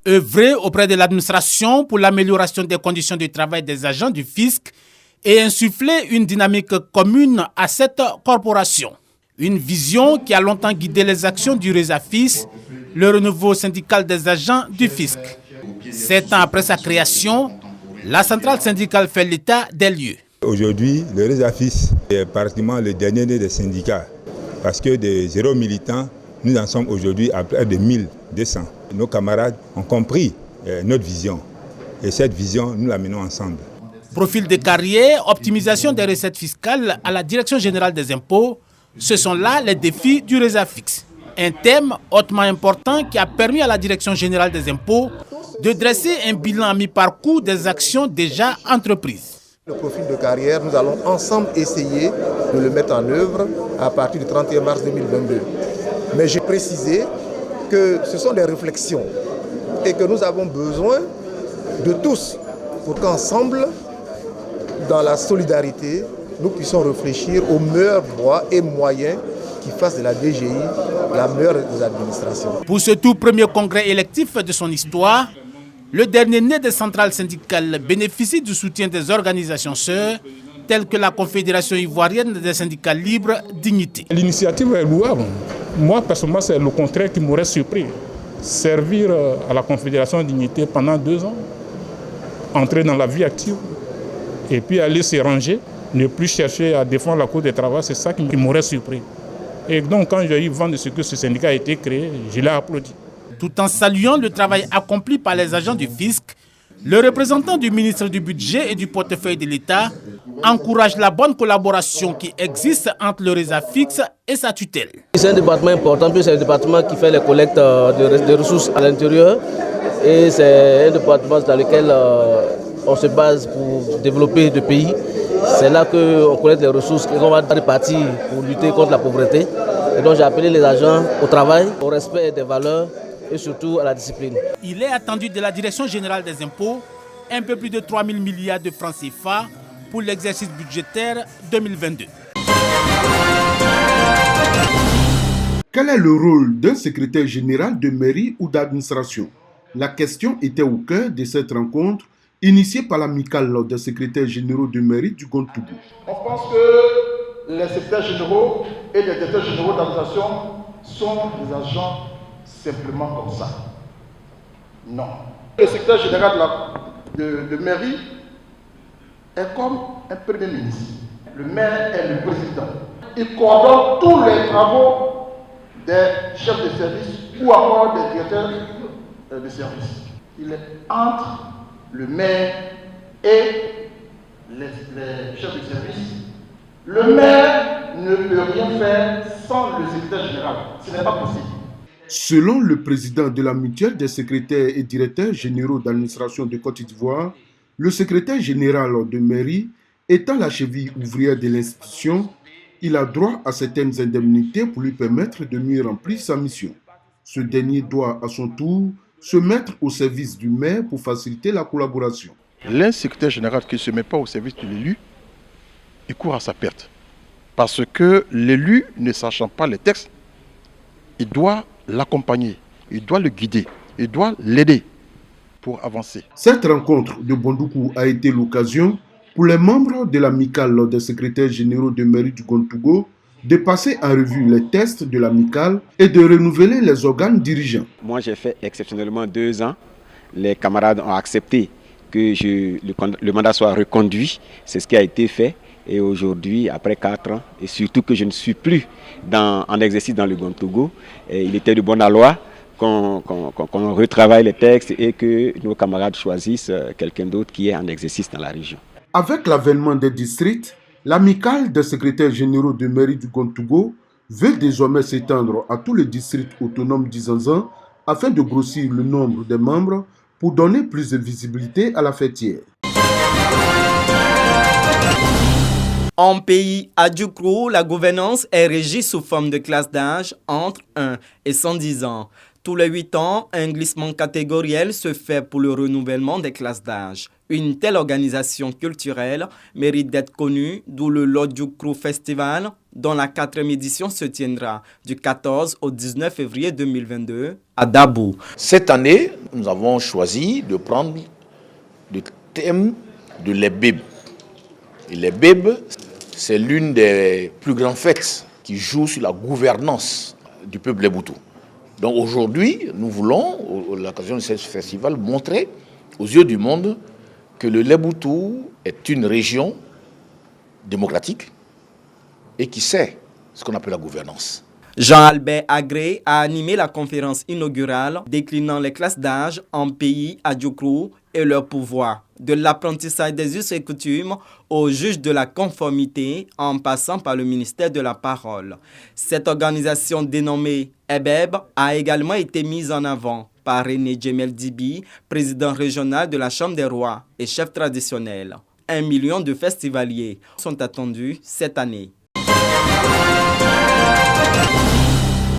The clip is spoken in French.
œuvrer auprès de l'administration pour l'amélioration des conditions de travail des agents du fisc et insuffler une dynamique commune à cette corporation. Une vision qui a longtemps guidé les actions du RESAFIS, le renouveau syndical des agents du fisc. 7 ans après sa création, la centrale syndicale fait l'état des lieux. Aujourd'hui, le RESAFIS est pratiquement le dernier des syndicats parce que des 0 militants, nous en sommes aujourd'hui à près de 1200. Nos camarades ont compris notre vision et cette vision, nous la menons ensemble. Profil de carrière, optimisation des recettes fiscales à la Direction générale des impôts, ce sont là les défis du RESAFIS. Un thème hautement important qui a permis à la Direction générale des impôts de dresser un bilan à mi-parcours des actions déjà entreprises. Le profil de carrière, nous allons ensemble essayer de le mettre en œuvre à partir du 31 mars 2022. Mais j'ai précisé que ce sont des réflexions et que nous avons besoin de tous pour qu'ensemble, dans la solidarité, nous puissions réfléchir aux meilleurs voies et moyens qui fassent de la DGI la meilleure des administrations. Pour ce tout premier congrès électif de son histoire, le dernier né des centrales syndicales bénéficie du soutien des organisations sœurs telles que la Confédération ivoirienne des syndicats libres Dignité. L'initiative est louable. Moi, personnellement, c'est le contraire qui m'aurait surpris. Servir à la Confédération Dignité pendant 2 ans, entrer dans la vie active et puis aller se ranger, ne plus chercher à défendre la cause du travail, c'est ça qui m'aurait surpris. Et donc, quand j'ai eu vent de ce que ce syndicat a été créé, je l'ai applaudi. Tout en saluant le travail accompli par les agents du fisc, le représentant du ministre du Budget et du portefeuille de l'État encourage la bonne collaboration qui existe entre le RESAFIS et sa tutelle. C'est un département important, puis c'est un département qui fait les collectes de ressources à l'intérieur. Et c'est un département dans lequel on se base pour développer le pays. C'est là qu'on collecte les ressources et qu'on va répartir pour lutter contre la pauvreté. Et donc j'ai appelé les agents au travail, au respect des valeurs et surtout à la discipline. Il est attendu de la Direction générale des impôts un peu plus de 3 000 milliards de francs CFA pour l'exercice budgétaire 2022. Quel est le rôle d'un secrétaire général de mairie ou d'administration? La question était au cœur de cette rencontre initiée par l'amicale des secrétaires généraux de mairie du Gontougou. On pense que les secrétaires généraux et les directeurs généraux d'administration sont des agents simplement comme ça. Non. Le secrétaire général de mairie est comme un premier ministre. Le maire est le président. Il coordonne tous les travaux des chefs de service ou encore des directeurs de service. Il est entre le maire et les chefs de service. Le maire ne peut rien faire sans le secrétaire général. Ce n'est pas possible. Selon le président de la mutuelle des secrétaires et directeurs généraux d'administration de Côte d'Ivoire, le secrétaire général de mairie étant la cheville ouvrière de l'institution, il a droit à certaines indemnités pour lui permettre de mieux remplir sa mission. Ce dernier doit à son tour se mettre au service du maire pour faciliter la collaboration. L'un secrétaire général qui ne se met pas au service de l'élu, il court à sa perte. Parce que l'élu, ne sachant pas les textes, il doit l'accompagner, il doit le guider, il doit l'aider pour avancer. Cette rencontre de Bondoukou a été l'occasion pour les membres de l'amicale des secrétaires généraux de mairie du Gontougou de passer en revue les tests de l'amicale et de renouveler les organes dirigeants. Moi, j'ai fait exceptionnellement 2 ans. Les camarades ont accepté que le mandat soit reconduit. C'est ce qui a été fait. Et aujourd'hui, après 4 ans, et surtout que je ne suis plus en exercice dans le Gontougou, il était de bonne loi qu'on retravaille les textes et que nos camarades choisissent quelqu'un d'autre qui est en exercice dans la région. Avec l'avènement des districts, l'amicale des secrétaires généraux de mairie du Gontougou veut désormais s'étendre à tous les districts autonomes d'Izanzan afin de grossir le nombre des membres pour donner plus de visibilité à la fêtière. En pays à Djoukro, la gouvernance est régie sous forme de classe d'âge entre 1 et 110 ans. Tous les 8 ans, un glissement catégoriel se fait pour le renouvellement des classes d'âge. Une telle organisation culturelle mérite d'être connue, d'où le Lord Djoukro Festival, dont la 4e édition se tiendra du 14 au 19 février 2022 à Dabou. Cette année, nous avons choisi de prendre le thème de l'Ebeb. Et l'Ebeb, c'est l'une des plus grandes fêtes qui joue sur la gouvernance du peuple Leboutou. Donc aujourd'hui, nous voulons, à l'occasion de ce festival, montrer aux yeux du monde que le Leboutou est une région démocratique et qui sait ce qu'on appelle la gouvernance. Jean-Albert Agré a animé la conférence inaugurale déclinant les classes d'âge en pays à Djokrou et leur pouvoir, de l'apprentissage des us et coutumes au juge de la conformité en passant par le ministère de la Parole. Cette organisation dénommée EBEB a également été mise en avant par René Djemel Dibi, président régional de la Chambre des rois et chef traditionnel. 1 million de festivaliers sont attendus cette année.